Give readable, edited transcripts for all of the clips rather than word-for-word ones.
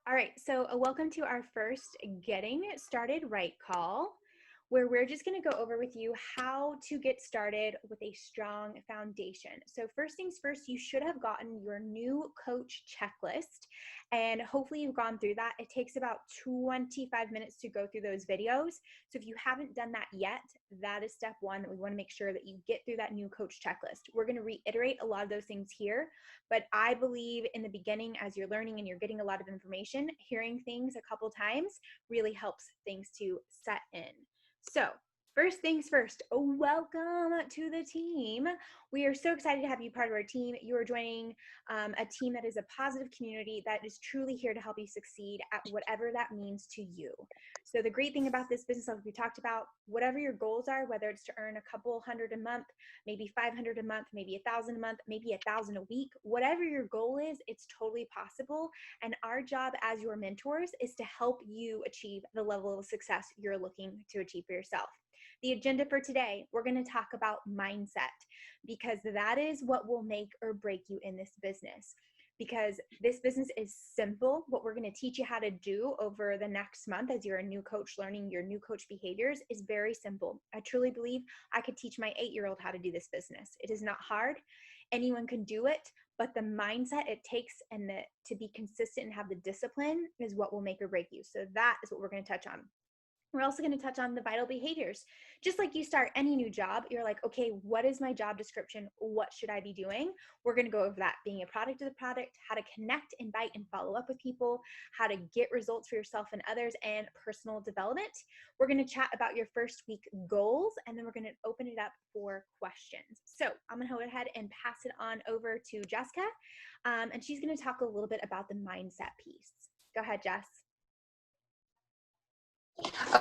All right, so welcome to our first Getting Started Right call, where we're just going to go over with you how to get started with a strong foundation. So first things first, you should have gotten your new coach checklist, and hopefully you've gone through that. It takes about 25 minutes to go through those videos. So if you haven't done that yet, that is step one. We want to make sure that you get through that new coach checklist. We're going to reiterate a lot of those things here, but I believe in the beginning, as you're learning and you're getting a lot of information, hearing things a couple times really helps things to set in. So first things first, welcome to the team. We are so excited to have you part of our team. You are joining a team that is a positive community that is truly here to help you succeed at whatever that means to you. So the great thing about this business, like we talked about, whatever your goals are, whether it's to earn a couple hundred a month, maybe 500 a month, maybe 1,000 a month, maybe 1,000 a week, whatever your goal is, it's totally possible. And our job as your mentors is to help you achieve the level of success you're looking to achieve for yourself. The agenda for today, we're going to talk about mindset, because that is what will make or break you in this business. Because this business is simple. What we're going to teach you how to do over the next month as you're a new coach learning your new coach behaviors is very simple. I truly believe I could teach my 8-year-old how to do this business. It is not hard. Anyone can do it, but the mindset it takes and to be consistent and have the discipline is what will make or break you. So that is what we're going to touch on. We're also going to touch on the vital behaviors. Just like you start any new job, you're like, okay, what is my job description? What should I be doing? We're going to go over that, being a product of the product, how to connect, invite, and follow up with people, how to get results for yourself and others, and personal development. We're going to chat about your first week goals, and then we're going to open it up for questions. So I'm going to go ahead and pass it on over to Jessica, and she's going to talk a little bit about the mindset piece. Go ahead, Jess.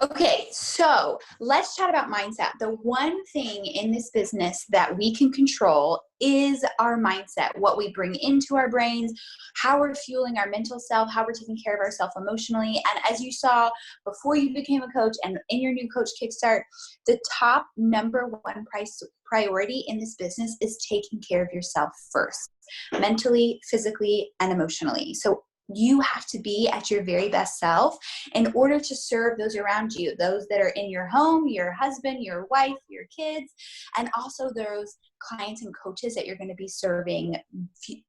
Okay, so let's chat about mindset. The one thing in this business that we can control is our mindset, what we bring into our brains, how we're fueling our mental self, how we're taking care of ourselves emotionally. And as you saw before you became a coach and in your new coach kickstart, the top number one priority in this business is taking care of yourself first, mentally, physically, and emotionally. So you have to be at your very best self in order to serve those around you, those that are in your home, your husband, your wife, your kids, and also those clients and coaches that you're going to be serving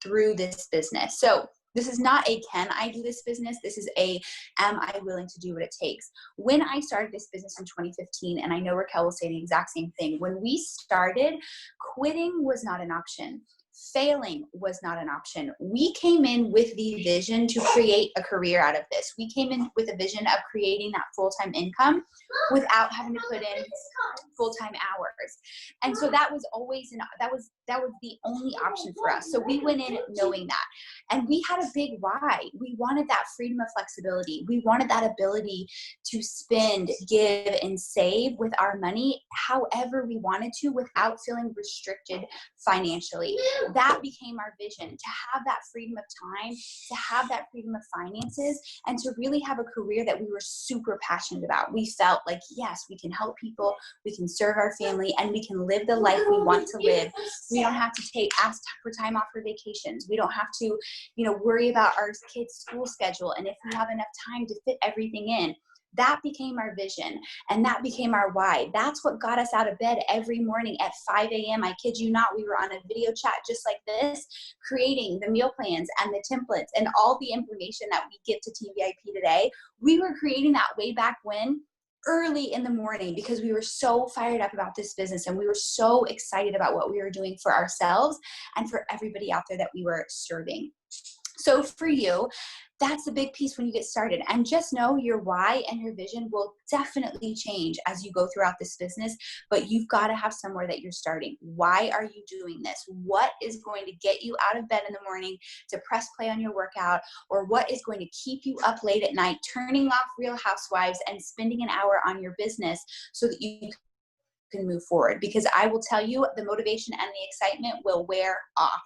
through this business. So this is not a can I do this business? This is a am I willing to do what it takes? When I started this business in 2015, and I know Raquel will say the exact same thing, when we started, quitting was not an option. Failing was not an option. We came in with the vision to create a career out of this. We came in with a vision of creating that full-time income without having to put in full-time hours. And so that was always that was the only option for us. So we went in knowing that. And we had a big why. We wanted that freedom of flexibility. We wanted that ability to spend, give, and save with our money however we wanted to without feeling restricted financially. That became our vision, to have that freedom of time, to have that freedom of finances, and to really have a career that we were super passionate about. We felt like, yes, we can help people, we can serve our family, and we can live the life we want to live. We don't have to ask for time off for vacations. We don't have to, worry about our kids' school schedule and if we have enough time to fit everything in. That became our vision, and that became our why. That's what got us out of bed every morning at 5 a.m. I kid you not, we were on a video chat just like this, creating the meal plans and the templates and all the information that we give to Team VIP today. We were creating that way back when, early in the morning, because we were so fired up about this business and we were so excited about what we were doing for ourselves and for everybody out there that we were serving. So for you, that's the big piece when you get started. And just know your why and your vision will definitely change as you go throughout this business, but you've got to have somewhere that you're starting. Why are you doing this? What is going to get you out of bed in the morning to press play on your workout? Or what is going to keep you up late at night, turning off Real Housewives and spending an hour on your business so that you can move forward? Because I will tell you, the motivation and the excitement will wear off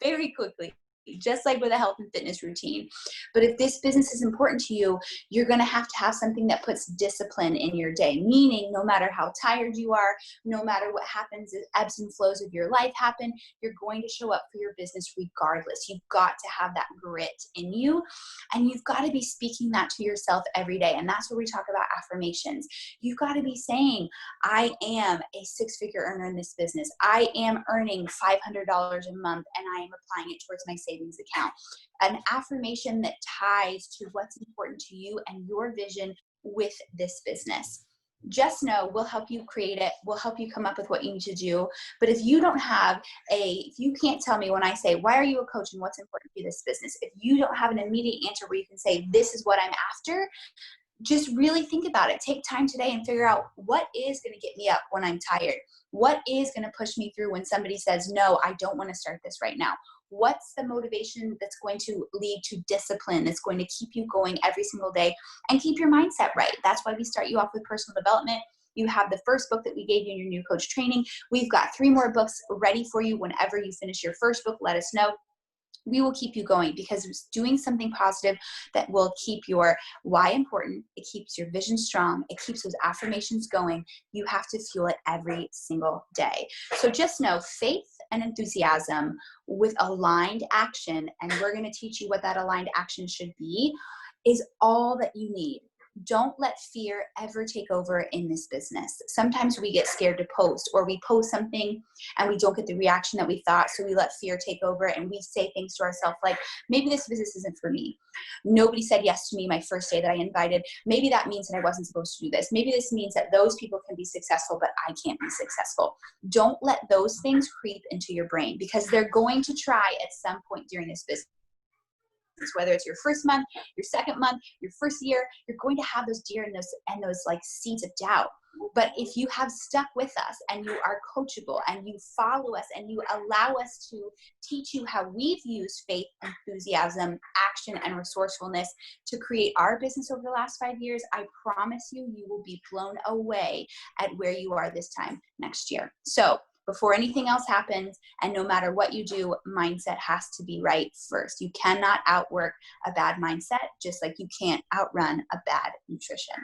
very quickly. just like with a health and fitness routine. But if this business is important to you, you're going to have something that puts discipline in your day, meaning no matter how tired you are, no matter what happens, the ebbs and flows of your life happen, you're going to show up for your business regardless. You've got to have that grit in you, and you've got to be speaking that to yourself every day. And that's where we talk about affirmations. You've got to be saying, I am a six-figure earner in this business. I am earning $500 a month, and I am applying it towards my savings account. An affirmation that ties to what's important to you and your vision with this business. Just know we'll help you create it. We'll help you come up with what you need to do. But if you don't have if you can't tell me when I say, why are you a coach and what's important to this business? If you don't have an immediate answer where you can say, this is what I'm after, just really think about it. Take time today and figure out what is going to get me up when I'm tired. What is going to push me through when somebody says, no, I don't want to start this right now. What's the motivation that's going to lead to discipline, that's going to keep you going every single day and keep your mindset right? That's why we start you off with personal development. You have the first book that we gave you in your new coach training. We've got 3 more books ready for you. Whenever you finish your first book, let us know. We will keep you going, because it's doing something positive that will keep your why important. It keeps your vision strong. It keeps those affirmations going. You have to fuel it every single day. So just know faith and enthusiasm with aligned action, and we're going to teach you what that aligned action should be, is all that you need. Don't let fear ever take over in this business. Sometimes we get scared to post, or we post something and we don't get the reaction that we thought. So we let fear take over and we say things to ourselves like, maybe this business isn't for me. Nobody said yes to me my first day that I invited. Maybe that means that I wasn't supposed to do this. Maybe this means that those people can be successful, but I can't be successful. Don't let those things creep into your brain, because they're going to try at some point during this business. Whether it's your first month, your second month, your first year, you're going to have those deer and those like seeds of doubt. But if you have stuck with us and you are coachable and you follow us and you allow us to teach you how we've used faith, enthusiasm, action, and resourcefulness to create our business over the last 5 years, I promise you, you will be blown away at where you are this time next year. So before anything else happens, and no matter what you do, mindset has to be right first. You cannot outwork a bad mindset, just like you can't outrun a bad nutrition.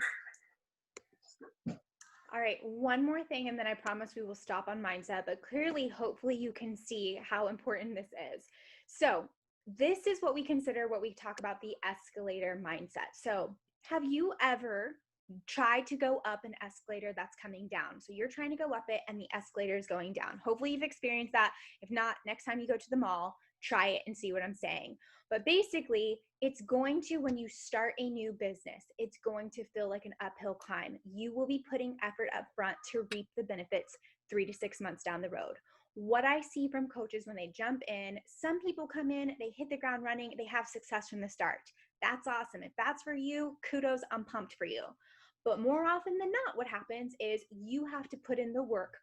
All right, one more thing, and then I promise we will stop on mindset, but clearly, hopefully you can see how important this is. So this is what we consider, what we talk about, the escalator mindset. So have you ever tried to go up an escalator that's coming down? So you're trying to go up it and the escalator is going down. Hopefully you've experienced that. If not, next time you go to the mall, try it and see what I'm saying. But basically, it's going to, when you start a new business, it's going to feel like an uphill climb. You will be putting effort up front to reap the benefits 3 to 6 months down the road. What I see from coaches when they jump in, some people come in, they hit the ground running, they have success from the start. That's awesome. If that's for you, kudos, I'm pumped for you. But more often than not, what happens is you have to put in the work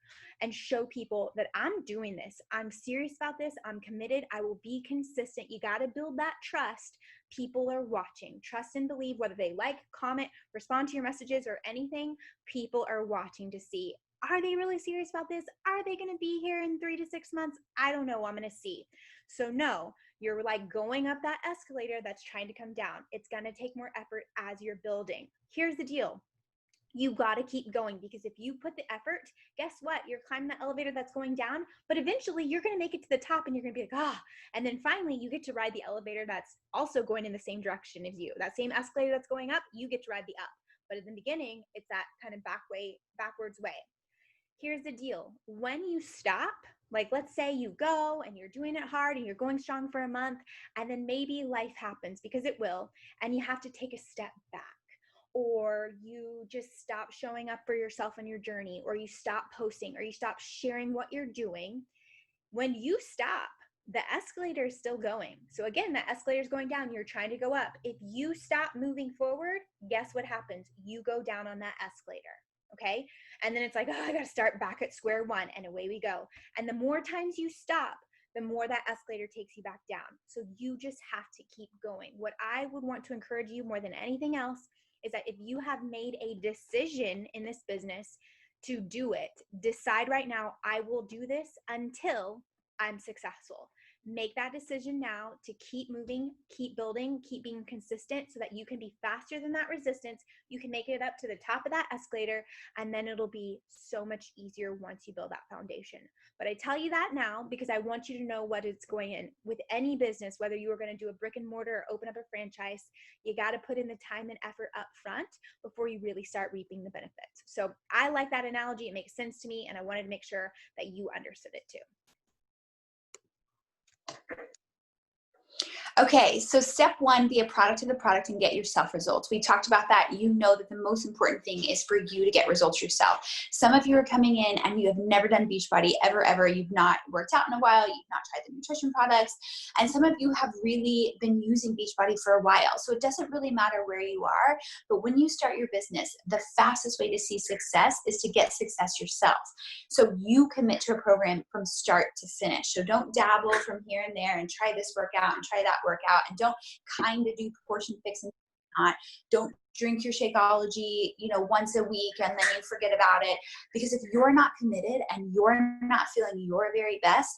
and show people that I'm doing this. I'm serious about this. I'm committed. I will be consistent. You got to build that trust. People are watching. Trust and believe, whether they like, comment, respond to your messages or anything, people are watching to see, are they really serious about this? Are they going to be here in 3 to 6 months? I don't know. I'm going to see. So no, you're like going up that escalator that's trying to come down. It's going to take more effort as you're building. Here's the deal. You got to keep going, because if you put the effort, guess what? You're climbing the elevator that's going down, but eventually you're going to make it to the top and you're going to be like, ah, and then finally you get to ride the elevator that's also going in the same direction as you. That same escalator that's going up, you get to ride the up. But in the beginning, it's that kind of backwards way. Here's the deal. When you stop, like let's say you go and you're doing it hard and you're going strong for a month, and then maybe life happens, because it will, and you have to take a step back. Or you just stop showing up for yourself on your journey, or you stop posting, or you stop sharing what you're doing. When you stop, the escalator is still going. So again, that escalator is going down. You're trying to go up. If you stop moving forward, guess what happens? You go down on that escalator. Okay. And then it's like, oh, I got to start back at square one, and away we go. And the more times you stop, the more that escalator takes you back down. So you just have to keep going. What I would want to encourage you more than anything else is that if you have made a decision in this business to do it, decide right now, I will do this until I'm successful. Make that decision now to keep moving, keep building, keep being consistent so that you can be faster than that resistance. You can make it up to the top of that escalator, and then it'll be so much easier once you build that foundation. But I tell you that now because I want you to know what it's going in. With any business, whether you are going to do a brick and mortar or open up a franchise, you got to put in the time and effort up front before you really start reaping the benefits. So I like that analogy. It makes sense to me, and I wanted to make sure that you understood it too. Okay, so step one, be a product of the product and get yourself results. We talked about that. You know that the most important thing is for you to get results yourself. Some of you are coming in and you have never done Beachbody ever. You've not worked out in a while. You've not tried the nutrition products. And some of you have really been using Beachbody for a while. So it doesn't really matter where you are, but when you start your business, the fastest way to see success is to get success yourself. So you commit to a program from start to finish. So don't dabble from here and there and try this workout and try that workout, and don't kind of do proportion fix and not. Don't drink your Shakeology, once a week and then you forget about it. Because if you're not committed and you're not feeling your very best,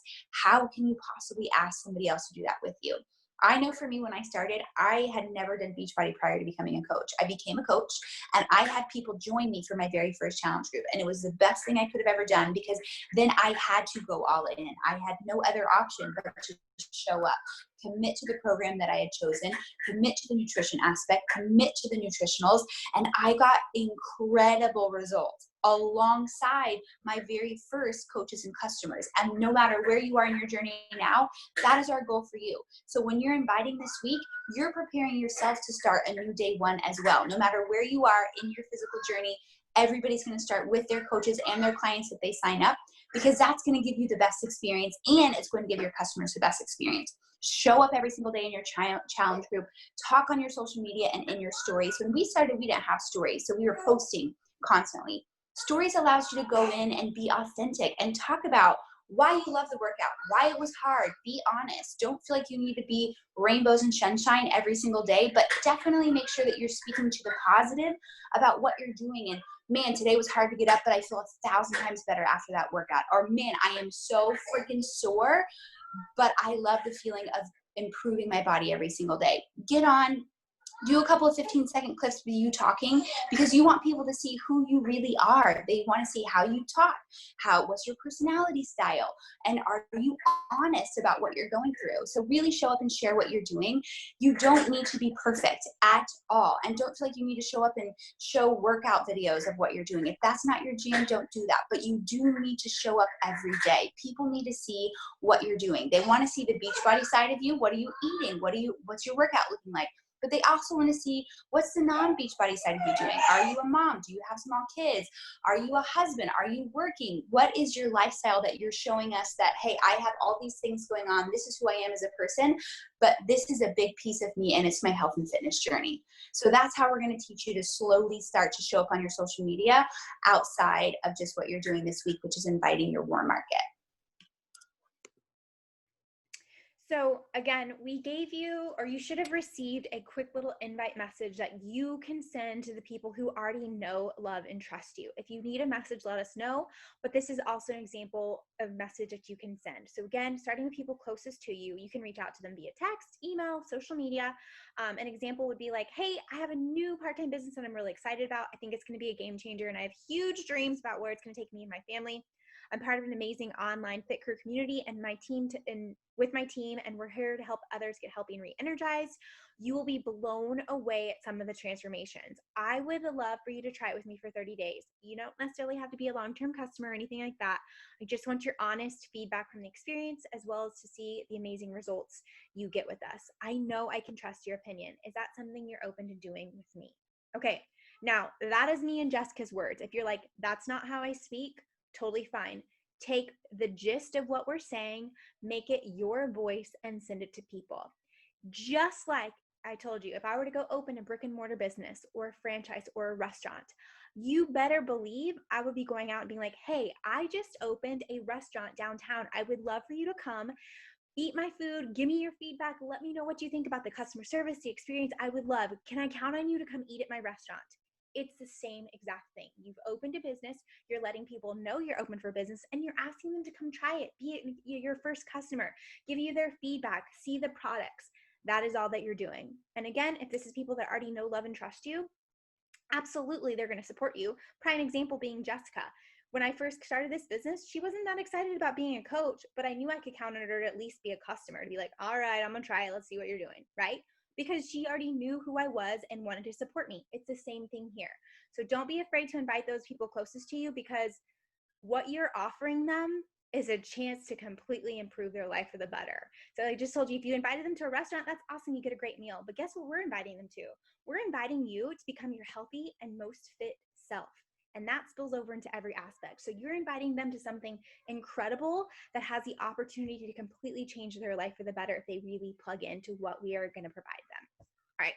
how can you possibly ask somebody else to do that with you? I know for me, when I started, I had never done Beachbody prior to becoming a coach. I became a coach and I had people join me for my very first challenge group. And it was the best thing I could have ever done because then I had to go all in. I had no other option but to show up, commit to the program that I had chosen, commit to the nutrition aspect, commit to the nutritionals. And I got incredible results alongside my very first coaches and customers. And no matter where you are in your journey now, that is our goal for you. So when you're inviting this week, you're preparing yourself to start a new day one as well. No matter where you are in your physical journey, everybody's going to start with their coaches and their clients that they sign up, because that's going to give you the best experience and it's going to give your customers the best experience. Show up every single day in your challenge group, talk on your social media and in your stories. When we started, we didn't have stories, so we were posting constantly. Stories allows you to go in and be authentic and talk about why you love the workout, why it was hard. Be honest. Don't feel like you need to be rainbows and sunshine every single day, but definitely make sure that you're speaking to the positive about what you're doing. And man, today was hard to get up, but I feel 1,000 times better after that workout. Or man, I am so freaking sore, but I love the feeling of improving my body every single day. Get on, do a couple of 15-second clips with you talking, because you want people to see who you really are. They want to see how you talk, what's your personality style, and are you honest about what you're going through. So really show up and share what you're doing. You don't need to be perfect at all, and don't feel like you need to show up and show workout videos of what you're doing. If that's not your jam, don't do that, but you do need to show up every day. People need to see what you're doing. They want to see the Beachbody side of you. What are you eating? What's your workout looking like? But they also want to see, what's the non-Beachbody side of you doing? Are you a mom? Do you have small kids? Are you a husband? Are you working? What is your lifestyle that you're showing us that, hey, I have all these things going on. This is who I am as a person, but this is a big piece of me and it's my health and fitness journey. So that's how we're going to teach you to slowly start to show up on your social media outside of just what you're doing this week, which is inviting your warm market. So again, we gave you, or you should have received, a quick little invite message that you can send to the people who already know, love, and trust you. If you need a message, let us know, but this is also an example of message that you can send. So again, starting with people closest to you, you can reach out to them via text, email, social media. An example would be like, hey, I have a new part-time business that I'm really excited about. I think it's going to be a game changer, and I have huge dreams about where it's going to take me and my family. I'm part of an amazing online fit crew community and with my team, and we're here to help others get healthy and re-energized. You will be blown away at some of the transformations. I would love for you to try it with me for 30 days. You don't necessarily have to be a long-term customer or anything like that. I just want your honest feedback from the experience, as well as to see the amazing results you get with us. I know I can trust your opinion. Is that something you're open to doing with me? Okay, now that is me and Jessica's words. If you're like, that's not how I speak, totally fine. Take the gist of what we're saying, make it your voice, and send it to people. Just like I told you, if I were to go open a brick and mortar business or a franchise or a restaurant, you better believe I would be going out and being like, hey, I just opened a restaurant downtown. I would love for you to come, eat my food, give me your feedback, let me know what you think about the customer service, the experience. I would love. Can I count on you to come eat at my restaurant? It's the same exact thing. You've opened a business, you're letting people know you're open for business, and you're asking them to come try it, be your first customer, give you their feedback, see the products. That is all that you're doing. And again, if this is people that already know, love, and trust you, absolutely they're going to support you. Prime example being Jessica. When I first started this business, she wasn't that excited about being a coach, but I knew I could count on her to at least be a customer, to be like, all right, I'm going to try it. Let's see what you're doing, right? Because she already knew who I was and wanted to support me. It's the same thing here. So don't be afraid to invite those people closest to you, because what you're offering them is a chance to completely improve their life for the better. So I just told you, if you invited them to a restaurant, that's awesome. You get a great meal. But guess what we're inviting them to? We're inviting you to become your healthy and most fit self. And that spills over into every aspect. So you're inviting them to something incredible that has the opportunity to completely change their life for the better if they really plug into what we are going to provide them. All right.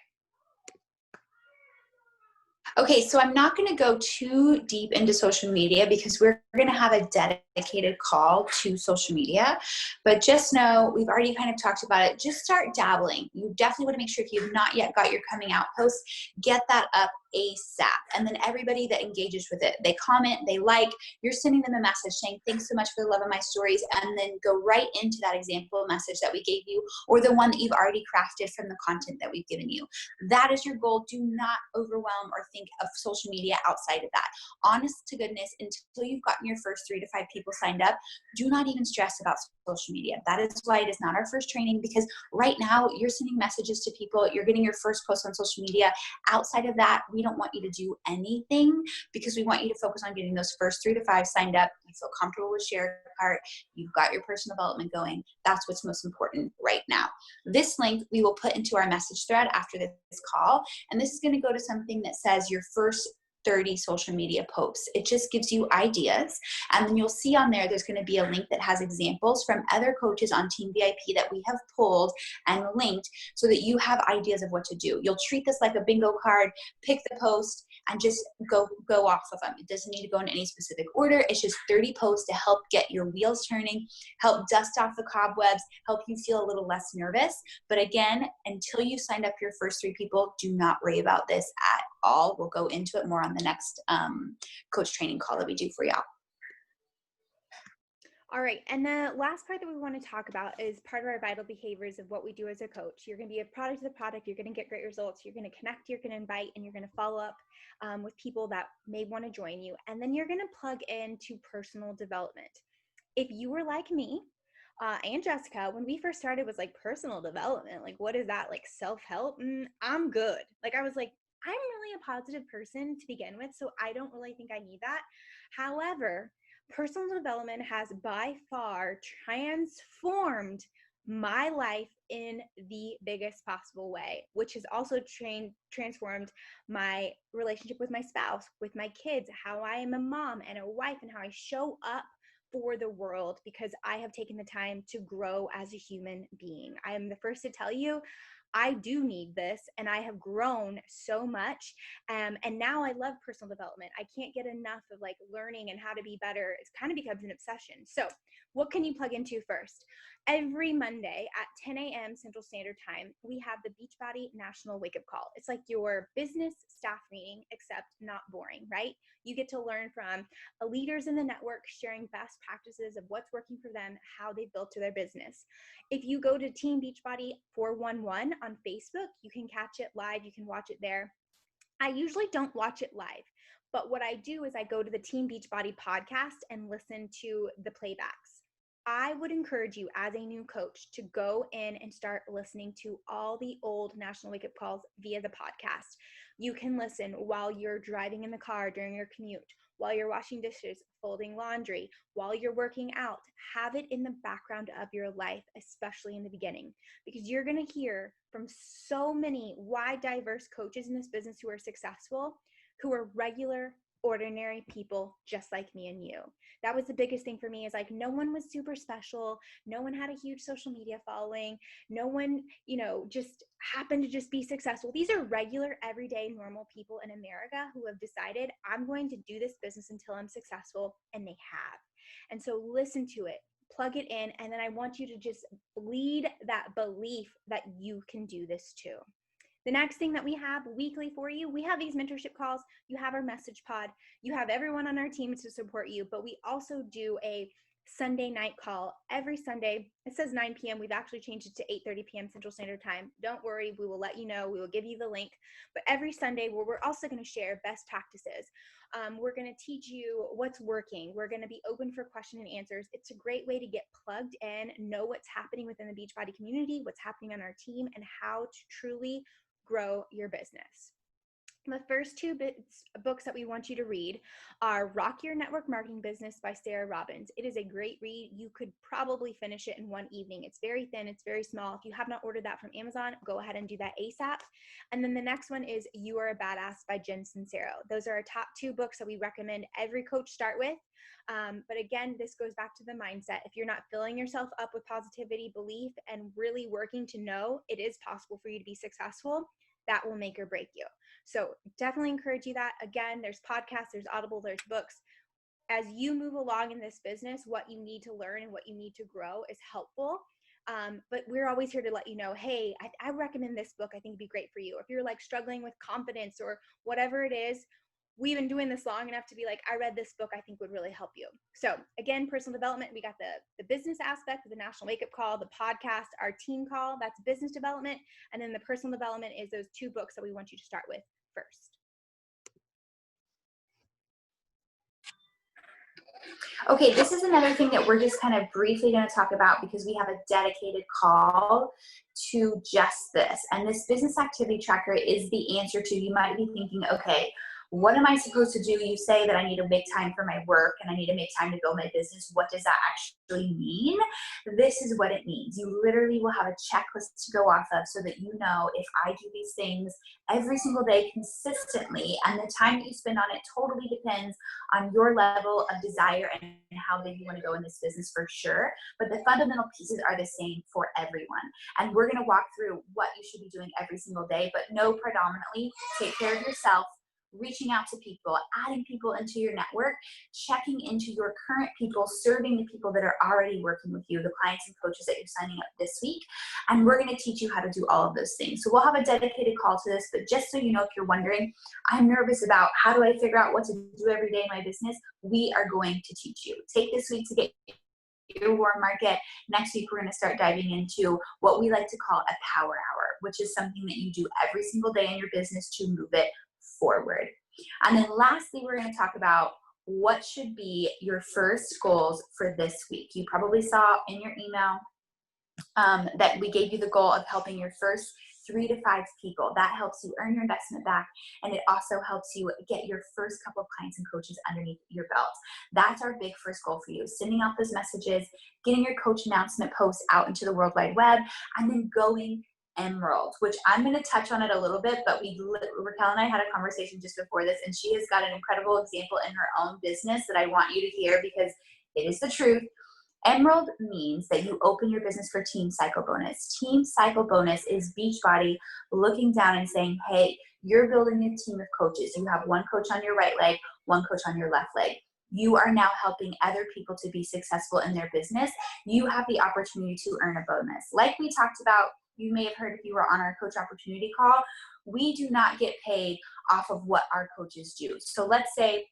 Okay, so I'm not going to go too deep into social media because we're going to have a dedicated call to social media. But just know, we've already kind of talked about it. Just start dabbling. You definitely want to make sure, if you've not yet got your coming out post, get that up ASAP. And then everybody that engages with it, they comment, they like, you're sending them a message saying, thanks so much for the love of my stories. And then go right into that example message that we gave you, or the one that you've already crafted from the content that we've given you. That is your goal. Do not overwhelm or think of social media outside of that. Honest to goodness, until you've gotten your first 3 to 5 people signed up, do not even stress about social media. That is why it is not our first training, because right now you're sending messages to people, you're getting your first post on social media. Outside of that, we don't want you to do anything, because we want you to focus on getting those first 3 to 5 signed up. You feel comfortable with share cart, you've got your personal development going. That's what's most important right now. This link we will put into our message thread after this call, and this is going to go to something that says your first 30 social media posts. It just gives you ideas, and then you'll see on there's going to be a link that has examples from other coaches on Team VIP that we have pulled and linked, so that you have ideas of what to do. You'll treat this like a bingo card, pick the post, and just go off of them. It doesn't need to go in any specific order. It's just 30 posts to help get your wheels turning, help dust off the cobwebs, help you feel a little less nervous. But again, until you signed up your first 3 people, do not worry about this at all. We'll go into it more on the next coach training call that we do for y'all. All right, and the last part that we want to talk about is part of our vital behaviors of what we do as a coach. You're going to be a product of the product. You're going to get great results. You're going to connect. You're going to invite, and you're going to follow up with people that may want to join you. And then you're going to plug into personal development. If you were like me and Jessica, when we first started, was like, personal development. Like, what is that? Like self-help? I'm good. Like, I was like, I'm really a positive person to begin with, so I don't really think I need that. However, personal development has by far transformed my life in the biggest possible way, which has also transformed my relationship with my spouse, with my kids, how I am a mom and a wife, and how I show up for the world, because I have taken the time to grow as a human being. I am the first to tell you, I do need this, and I have grown so much. And now I love personal development. I can't get enough of like learning and how to be better. It's kind of becomes an obsession. So what can you plug into first? Every Monday at 10 a.m. Central Standard Time, we have the Beachbody National Wake Up Call. It's like your business staff meeting, except not boring, right? You get to learn from leaders in the network sharing best practices of what's working for them, how they built to their business. If you go to Team Beachbody 411 on Facebook, you can catch it live. You can watch it there. I usually don't watch it live, but what I do is I go to the Team Beachbody podcast and listen to the playbacks. I would encourage you as a new coach to go in and start listening to all the old National Wake Up Calls via the podcast. You can listen while you're driving in the car during your commute, while you're washing dishes, folding laundry, while you're working out. Have it in the background of your life, especially in the beginning, because you're going to hear from so many wide, diverse coaches in this business who are successful, who are regular, ordinary people just like me and you. That was the biggest thing for me, is like, no one was super special. No one had a huge social media following. No one, just happened to just be successful. These are regular, everyday, normal people in America who have decided, I'm going to do this business until I'm successful, and they have. And so listen to it, plug it in, and then I want you to just bleed that belief that you can do this too. The next thing that we have weekly for you, we have these mentorship calls, you have our message pod, you have everyone on our team to support you, but we also do a Sunday night call every Sunday. It says 9 p.m. We've actually changed it to 8:30 p.m. Central Standard Time. Don't worry, we will let you know. We will give you the link. But every Sunday, where we're also going to share best practices. We're going to teach you what's working. We're going to be open for question and answers. It's a great way to get plugged in, know what's happening within the Beachbody community, what's happening on our team, and how to truly grow your business. The first two books that we want you to read are Rock Your Network Marketing Business by Sarah Robbins. It is a great read. You could probably finish it in one evening. It's very thin. It's very small. If you have not ordered that from Amazon, go ahead and do that ASAP. And then the next one is You Are a Badass by Jen Sincero. Those are our top two books that we recommend every coach start with. But again, this goes back to the mindset. If you're not filling yourself up with positivity, belief, and really working to know it is possible for you to be successful, that will make or break you. So definitely encourage you that. Again, there's podcasts, there's Audible, there's books. As you move along in this business, what you need to learn and what you need to grow is helpful. But we're always here to let you know, hey, I recommend this book. I think it'd be great for you. If you're like struggling with confidence or whatever it is, we've been doing this long enough to be like, I read this book, I think would really help you. So again, personal development, we got the business aspect of the National Wake Up Call, the podcast, our team call, that's business development. And then the personal development is those two books that we want you to start with first. Okay, this is another thing that we're just kind of briefly going to talk about because we have a dedicated call to just this. And this business activity tracker is the answer to, you might be thinking, okay, what am I supposed to do? You say that I need to make time for my work and I need to make time to build my business. What does that actually mean? This is what it means. You literally will have a checklist to go off of so that you know if I do these things every single day consistently, and the time that you spend on it totally depends on your level of desire and how big you want to go in this business for sure. But the fundamental pieces are the same for everyone. And we're going to walk through what you should be doing every single day, but know predominantly, take care of yourself, reaching out to people, adding people into your network, checking into your current people, serving the people that are already working with you, the clients and coaches that you're signing up this week. And we're going to teach you how to do all of those things. So we'll have a dedicated call to this, but just so you know, if you're wondering, I'm nervous about how do I figure out what to do every day in my business, we are going to teach you. Take this week to get your warm market. Next week, we're going to start diving into what we like to call a power hour, which is something that you do every single day in your business to move it forward. And then lastly, we're going to talk about what should be your first goals for this week. You probably saw in your email that we gave you the goal of helping your first 3 to 5 people. That helps you earn your investment back, and it also helps you get your first couple of clients and coaches underneath your belt. That's our big first goal for you, sending out those messages, getting your coach announcement posts out into the World Wide Web, and then going emerald, which I'm going to touch on it a little bit, but Raquel and I had a conversation just before this, and she has got an incredible example in her own business that I want you to hear because it is the truth. Emerald means that you open your business for Team Cycle Bonus. Team Cycle Bonus is Beachbody looking down and saying, hey, you're building a team of coaches. You have one coach on your right leg, one coach on your left leg. You are now helping other people to be successful in their business. You have the opportunity to earn a bonus. Like we talked about, you may have heard if you were on our coach opportunity call, we do not get paid off of what our coaches do. So let's say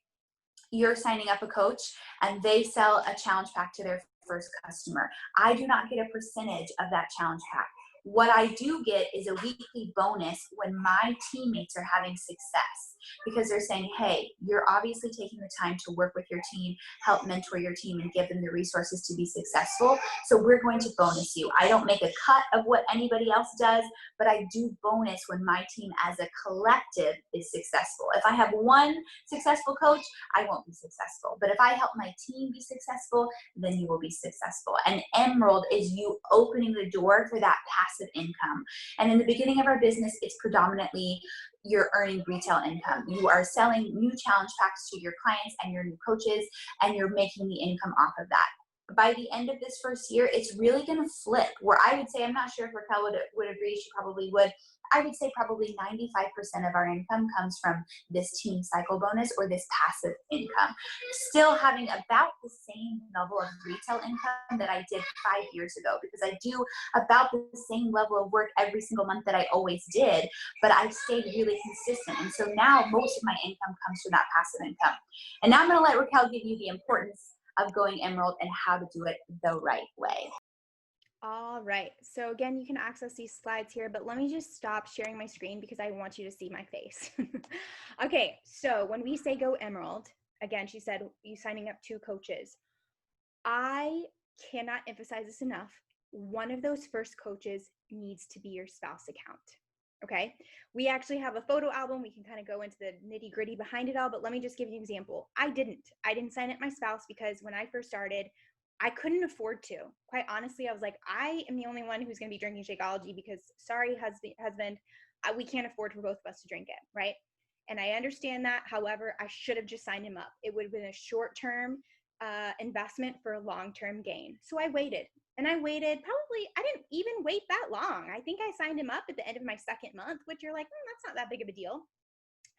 you're signing up a coach and they sell a challenge pack to their first customer. I do not get a percentage of that challenge pack. What I do get is a weekly bonus when my teammates are having success because they're saying, hey, you're obviously taking the time to work with your team, help mentor your team, and give them the resources to be successful. So we're going to bonus you. I don't make a cut of what anybody else does, but I do bonus when my team as a collective is successful. If I have one successful coach, I won't be successful. But if I help my team be successful, then you will be successful. And Emerald is you opening the door for that passive income. And in the beginning of our business, it's predominantly you're earning retail income. You are selling new challenge packs to your clients and your new coaches, and you're making the income off of that. By the end of this first year, it's really going to flip where I would say, I'm not sure if Raquel would agree, she probably would, I would say probably 95% of our income comes from this team cycle bonus or this passive income. Still having about the same level of retail income that I did 5 years ago, because I do about the same level of work every single month that I always did, but I've stayed really consistent. And so now most of my income comes from that passive income. And now I'm going to let Raquel give you the importance of going Emerald and how to do it the right way. All right. So again, you can access these slides here, but let me just stop sharing my screen because I want you to see my face. Okay. So when we say go Emerald, again, she said you signing up 2 coaches. I cannot emphasize this enough. One of those first coaches needs to be your spouse account. Okay. We actually have a photo album. We can kind of go into the nitty gritty behind it all, but let me just give you an example. I didn't sign up my spouse because when I first started, I couldn't afford to. Quite honestly, I was like, I am the only one who's going to be drinking Shakeology because sorry, husband, we can't afford for both of us to drink it. Right. And I understand that. However, I should have just signed him up. It would have been a short-term investment for a long-term gain. So I waited. And I waited probably, I didn't even wait that long. I think I signed him up at the end of my 2nd month, which you're like, that's not that big of a deal.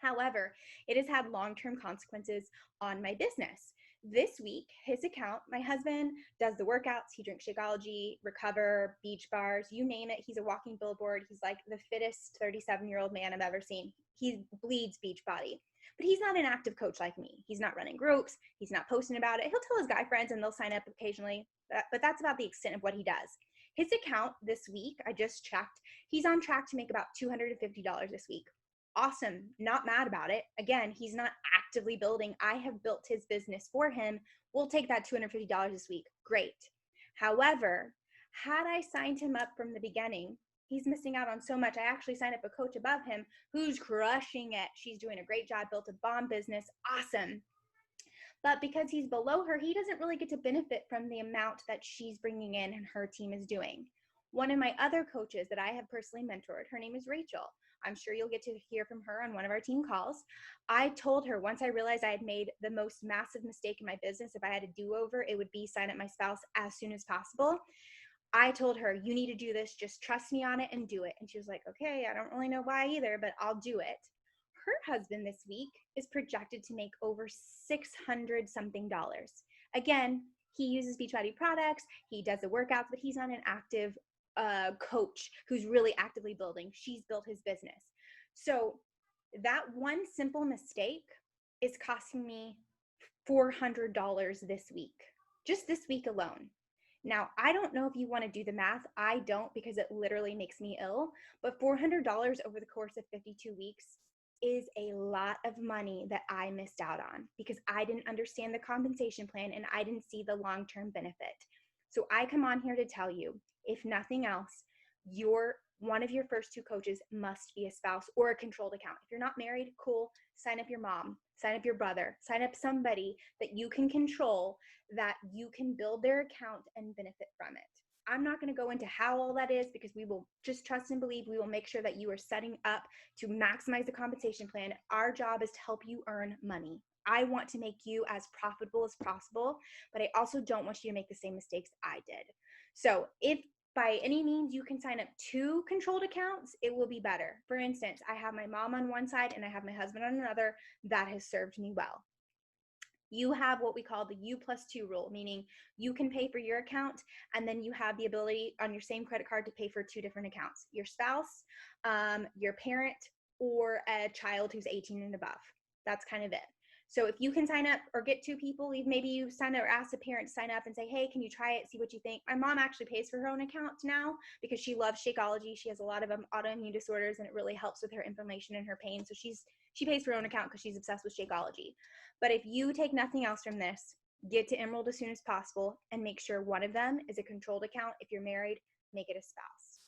However, it has had long-term consequences on my business. This week, his account, my husband does the workouts. He drinks Shakeology, Recover, beach bars, you name it. He's a walking billboard. He's like the fittest 37-year-old man I've ever seen. He bleeds beach body. But he's not an active coach like me. He's not running groups. He's not posting about it. He'll tell his guy friends and they'll sign up occasionally, but that's about the extent of what he does. His account this week, I just checked, he's on track to make about $250 this week. Awesome. Not mad about it. Again, he's not actively building. I have built his business for him. We'll take that $250 this week. Great. However, had I signed him up from the beginning, he's missing out on so much. I actually signed up a coach above him who's crushing it. She's doing a great job, built a bomb business. Awesome. But because he's below her, he doesn't really get to benefit from the amount that she's bringing in and her team is doing. One of my other coaches that I have personally mentored, her name is Rachel. I'm sure you'll get to hear from her on one of our team calls. I told her once I realized I had made the most massive mistake in my business, if I had a do-over, it would be sign up my spouse as soon as possible. I told her, you need to do this. Just trust me on it and do it. And she was like, okay, I don't really know why either, but I'll do it. Her husband this week is projected to make over $600 something. Again, he uses Beachbody products. He does the workouts, but he's not an active coach who's really actively building. She's built his business. So that one simple mistake is costing me $400 this week, just this week alone. Now, I don't know if you want to do the math. I don't, because it literally makes me ill, but $400 over the course of 52 weeks is a lot of money that I missed out on because I didn't understand the compensation plan and I didn't see the long-term benefit. So I come on here to tell you, if nothing else, one of your first 2 coaches must be a spouse or a controlled account. If you're not married, cool, sign up your mom, sign up your brother, sign up somebody that you can control, that you can build their account and benefit from it. I'm not going to go into how all that is because we will just trust and believe. We will make sure that you are setting up to maximize the compensation plan. Our job is to help you earn money. I want to make you as profitable as possible, but I also don't want you to make the same mistakes I did. So if by any means you can sign up 2 controlled accounts, it will be better. For instance, I have my mom on one side and I have my husband on another. That has served me well. You have what we call the U+2 rule, meaning you can pay for your account and then you have the ability on your same credit card to pay for 2 different accounts, your spouse, your parent, or a child who's 18 and above. That's kind of it. So if you can sign up or get 2 people, maybe you sign up or ask a parent to sign up and say, hey, can you try it? See what you think. My mom actually pays for her own account now because she loves Shakeology. She has a lot of autoimmune disorders and it really helps with her inflammation and her pain. So she pays for her own account because she's obsessed with Shakeology. But if you take nothing else from this, get to Emerald as soon as possible and make sure one of them is a controlled account. If you're married, make it a spouse.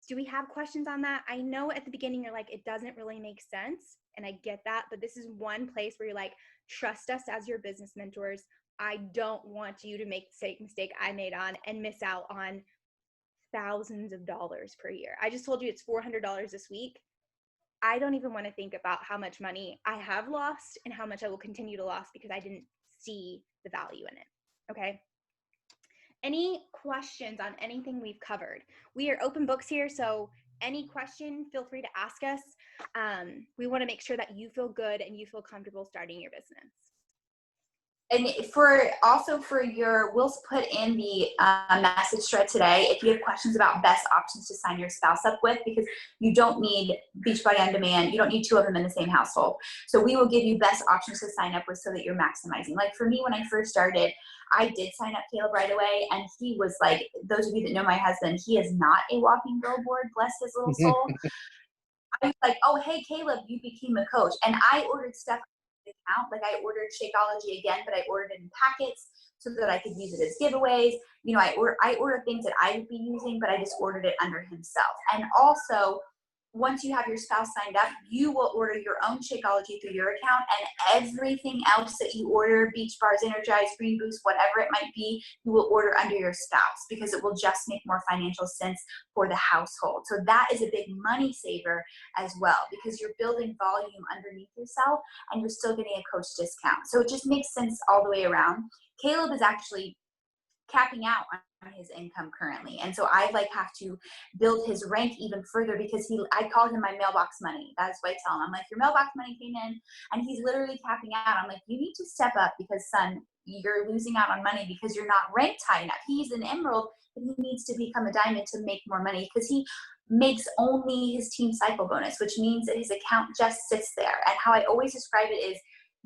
Do we have questions on that? I know at the beginning you're like, it doesn't really make sense. And I get that, but this is one place where you're like, trust us as your business mentors. I don't want you to make the same mistake I made on and miss out on thousands of dollars per year. I just told you it's $400 this week. I don't even want to think about how much money I have lost and how much I will continue to lose because I didn't see the value in it. Okay. Any questions on anything we've covered? We are open books here, so any question, feel free to ask us. We want to make sure that you feel good and you feel comfortable starting your business. And we'll put in the message thread today if you have questions about best options to sign your spouse up with, because you don't need Beachbody On Demand. You don't need two of them in the same household. So we will give you best options to sign up with so that you're maximizing. Like for me, when I first started, I did sign up Caleb right away. And he was like, those of you that know my husband, he is not a walking billboard, bless his little soul. I was like, oh, hey, Caleb, you became a coach. And I ordered stuff account. Like I ordered Shakeology again, but I ordered it in packets so that I could use it as giveaways. You know, I ordered things that I would be using, but I just ordered it under himself. And also, once you have your spouse signed up, you will order your own Shakeology through your account, and everything else that you order, Beach Bars, Energize, Green Boost, whatever it might be, you will order under your spouse, because it will just make more financial sense for the household. So that is a big money saver as well, because you're building volume underneath yourself and you're still getting a coach discount. So it just makes sense all the way around. Caleb is actually capping out on his income currently, and so I have to build his rank even further, because I call him my mailbox money. That's what I tell him. I'm like, your mailbox money came in, and he's literally capping out. I'm like, you need to step up, because son, you're losing out on money because you're not ranked high enough. He's an emerald, but he needs to become a diamond to make more money, because he makes only his team cycle bonus, which means that his account just sits there. And how I always describe it is,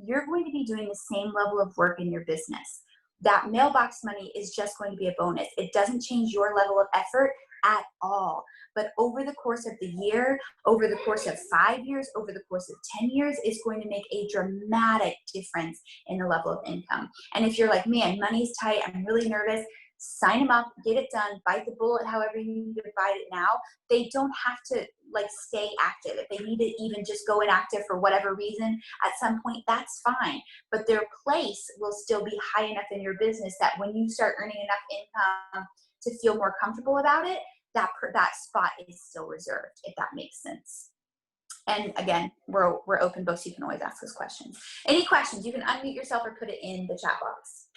you're going to be doing the same level of work in your business. That mailbox money is just going to be a bonus. It doesn't change your level of effort at all. But over the course of the year, over the course of 5 years, over the course of 10 years, it's going to make a dramatic difference in the level of income. And if you're like, man, money's tight, I'm really nervous, sign them up, get it done, bite the bullet however you need to bite it now. They don't have to stay active. If they need to even just go inactive for whatever reason at some point, that's fine. But their place will still be high enough in your business that when you start earning enough income to feel more comfortable about it, that spot is still reserved, if that makes sense. And again, we're open books. You can always ask us questions. Any questions, you can unmute yourself or put it in the chat box.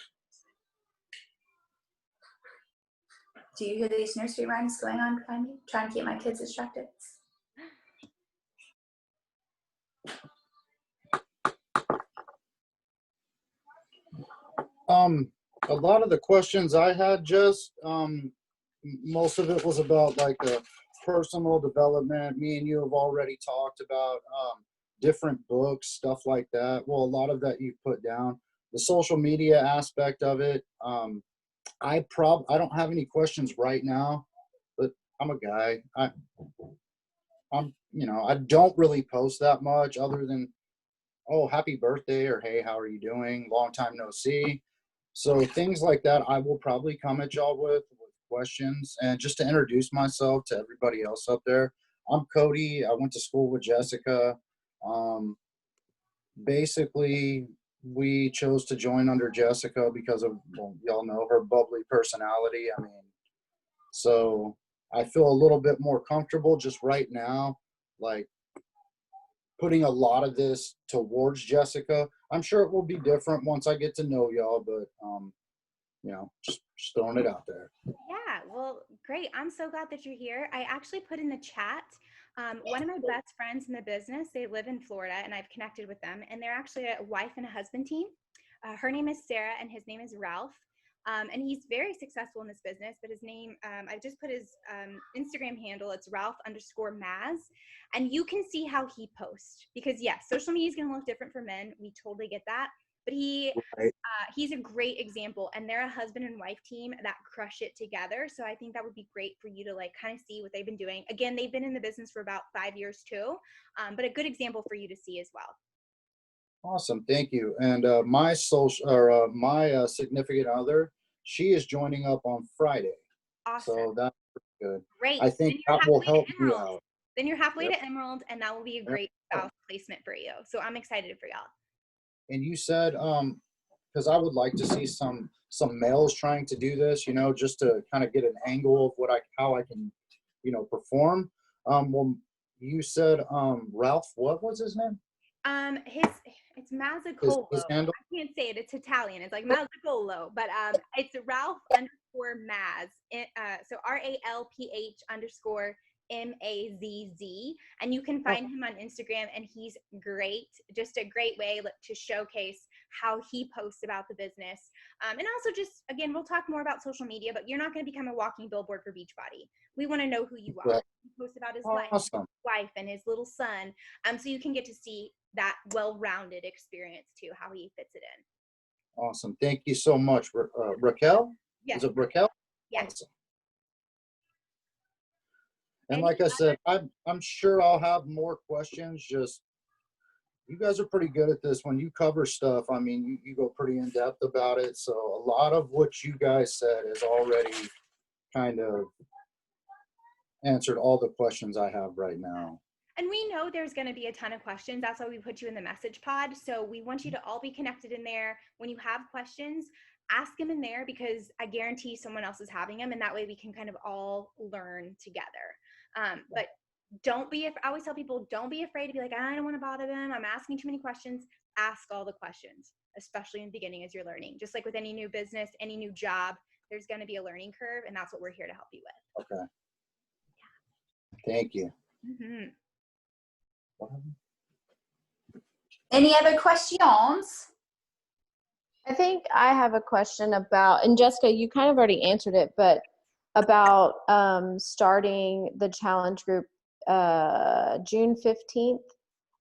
Do you hear these nursery rhymes going on behind me? Trying to keep my kids distracted. A lot of the questions I had, just most of it was about the personal development. Me and you have already talked about different books, stuff like that. Well, a lot of that you've put down. The social media aspect of it. I don't have any questions right now, but I'm a guy. I don't really post that much other than, oh, happy birthday, or hey, how are you doing? Long time no see. So things like that, I will probably come at y'all with questions. And just to introduce myself to everybody else up there, I'm Cody. I went to school with Jessica. Basically, we chose to join under Jessica because of, well, y'all know her bubbly personality. I mean, so I feel a little bit more comfortable just right now, putting a lot of this towards Jessica. I'm sure it will be different once I get to know y'all, but just throwing it out there. Yeah, well, great. I'm so glad that you're here. I actually put in the chat, one of my best friends in the business, they live in Florida, and I've connected with them, and they're actually a wife and a husband team. Her name is Sarah, and his name is Ralph. And he's very successful in this business, but his name, I just put his Instagram handle. It's Ralph_Maz. And you can see how he posts, because yes, social media is going to look different for men. We totally get that. But he's a great example, and they're a husband and wife team that crush it together. So I think that would be great for you to kind of see what they've been doing. Again, they've been in the business for about 5 years too, but a good example for you to see as well. Awesome, thank you. And my significant other, she is joining up on Friday. Awesome. So that's pretty good. Great. I think that will help you out. Then you're halfway to Emerald, and that will be a great spouse placement for you. So I'm excited for y'all. And you said, because I would like to see some males trying to do this, just to kind of get an angle of how I can, perform. Well, you said Ralph, what was his name? It's Mazzacolo. His handle? I can't say it. It's Italian. It's like Mazzacolo, but it's Ralph_Maz. So RALPH_MAZ. Mazz, and you can find him on Instagram, and he's great. Just a great way to showcase how he posts about the business. And also just, again, we'll talk more about social media, but you're not going to become a walking billboard for Beachbody. We want to know who you are. He posts about his Awesome. wife and his little son. So you can get to see that well-rounded experience too, how he fits it in. Awesome. Thank you so much. Raquel? Yes. Is it Raquel? Yes. Awesome. And like I said, I'm sure I'll have more questions. Just, you guys are pretty good at this. When you cover stuff, I mean, you go pretty in depth about it. So a lot of what you guys said is already kind of answered all the questions I have right now. And we know there's going to be a ton of questions. That's why we put you in the message pod. So we want you to all be connected in there. When you have questions, ask them in there, because I guarantee someone else is having them. And that way we can kind of all learn together. But I always tell people, don't be afraid to be like, I don't want to bother them. I'm asking too many questions. Ask all the questions, especially in the beginning as you're learning. Just like with any new business, any new job, there's going to be a learning curve. And that's what we're here to help you with. Okay. Thank you. Mm-hmm. Any other questions? I think I have a question about, and Jessica, you kind of already answered it, but about starting the challenge group June 15th.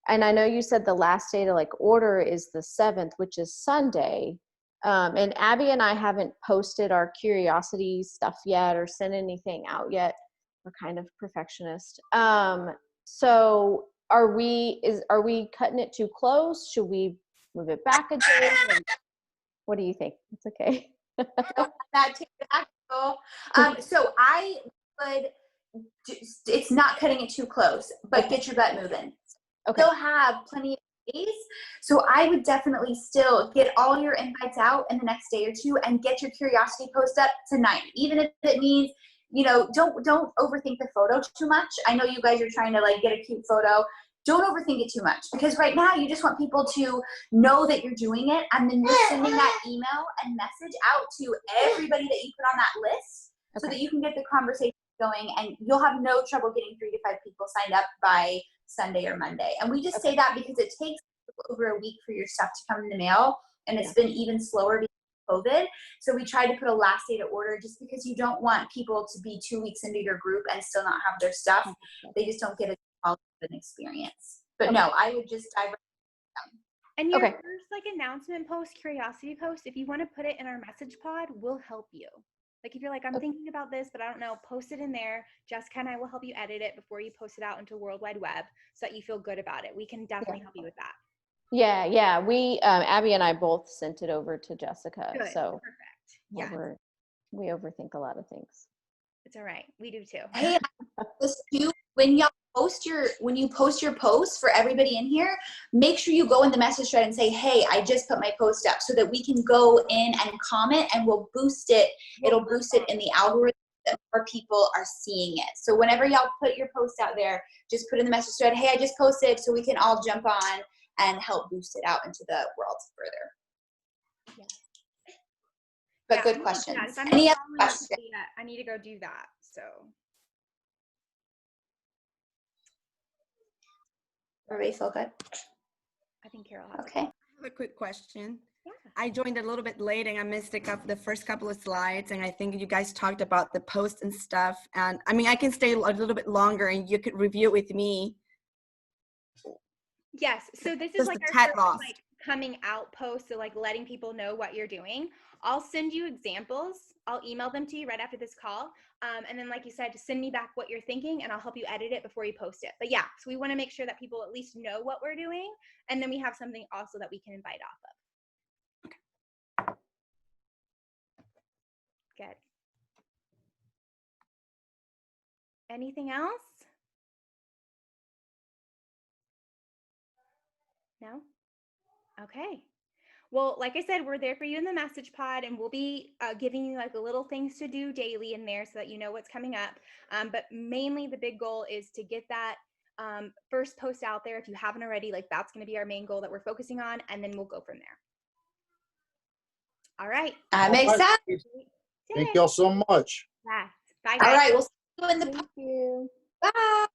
And I know you said the last day to like order is the 7th, which is Sunday. And Abby and I haven't posted our curiosity stuff yet or sent anything out yet. We're kind of perfectionist. So are we cutting it too close? Should we move it back a day? What do you think? It's okay. That so I would, it's not cutting it too close, but get your butt moving. Okay. Still have plenty of days. So I would definitely still get all your invites out in the next day or two and get your curiosity post up tonight. Even if it means, don't overthink the photo too much. I know you guys are trying to like get a cute photo. Don't overthink it too much, because right now you just want people to know that you're doing it, and then you're sending that email and message out to everybody that you put on that list, so that you can get the conversation going, and you'll have no trouble getting 3 to 5 people signed up by Sunday or Monday. And we just say that because it takes over a week for your stuff to come in the mail, and it's been even slower because of COVID. So we try to put a last day to order, just because you don't want people to be 2 weeks into your group and still not have their stuff. They just don't get an experience. But no, I would just dive right down. And your first like announcement post, curiosity post, if you want to put it in our message pod, we'll help you. Like if you're like, I'm thinking about this, but I don't know, post it in there. Jessica and I will help you edit it before you post it out into World Wide Web, so that you feel good about it. We can definitely help you with that. Yeah. We, Abby and I both sent it over to Jessica. Good. So perfect. Yeah. We overthink a lot of things. It's all right. We do too. Hey, when you post your posts for everybody in here, make sure you go in the message thread and say, hey, I just put my post up, so that we can go in and comment, and we'll boost it. It'll boost it in the algorithm that more people are seeing it. So whenever y'all put your post out there, just put in the message thread, hey, I just posted, so we can all jump on and help boost it out into the world further. Yeah. But good questions. Any other questions? I need to go do that. So. Everybody feel good? I think Carol has okay. I have a quick question. Yeah. I joined a little bit late and I missed the first couple of slides, and I think you guys talked about the post and stuff. And I mean, I can stay a little bit longer and you could review it with me. Yes. So this is like our first, like coming out post, so like letting people know what you're doing. I'll send you examples. I'll email them to you right after this call. And then, like you said, send me back what you're thinking, and I'll help you edit it before you post it. But yeah, so we want to make sure that people at least know what we're doing, and then we have something also that we can invite off of. Good. Anything else? No? Okay. Well, like I said, we're there for you in the message pod, and we'll be giving you like little things to do daily in there so that you know what's coming up. But mainly the big goal is to get that first post out there. If you haven't already, like that's going to be our main goal that we're focusing on, and then we'll go from there. All right. That makes sense. Thank y'all so much. Yeah. Bye, guys. All right. We'll see you in the Thank you. Bye.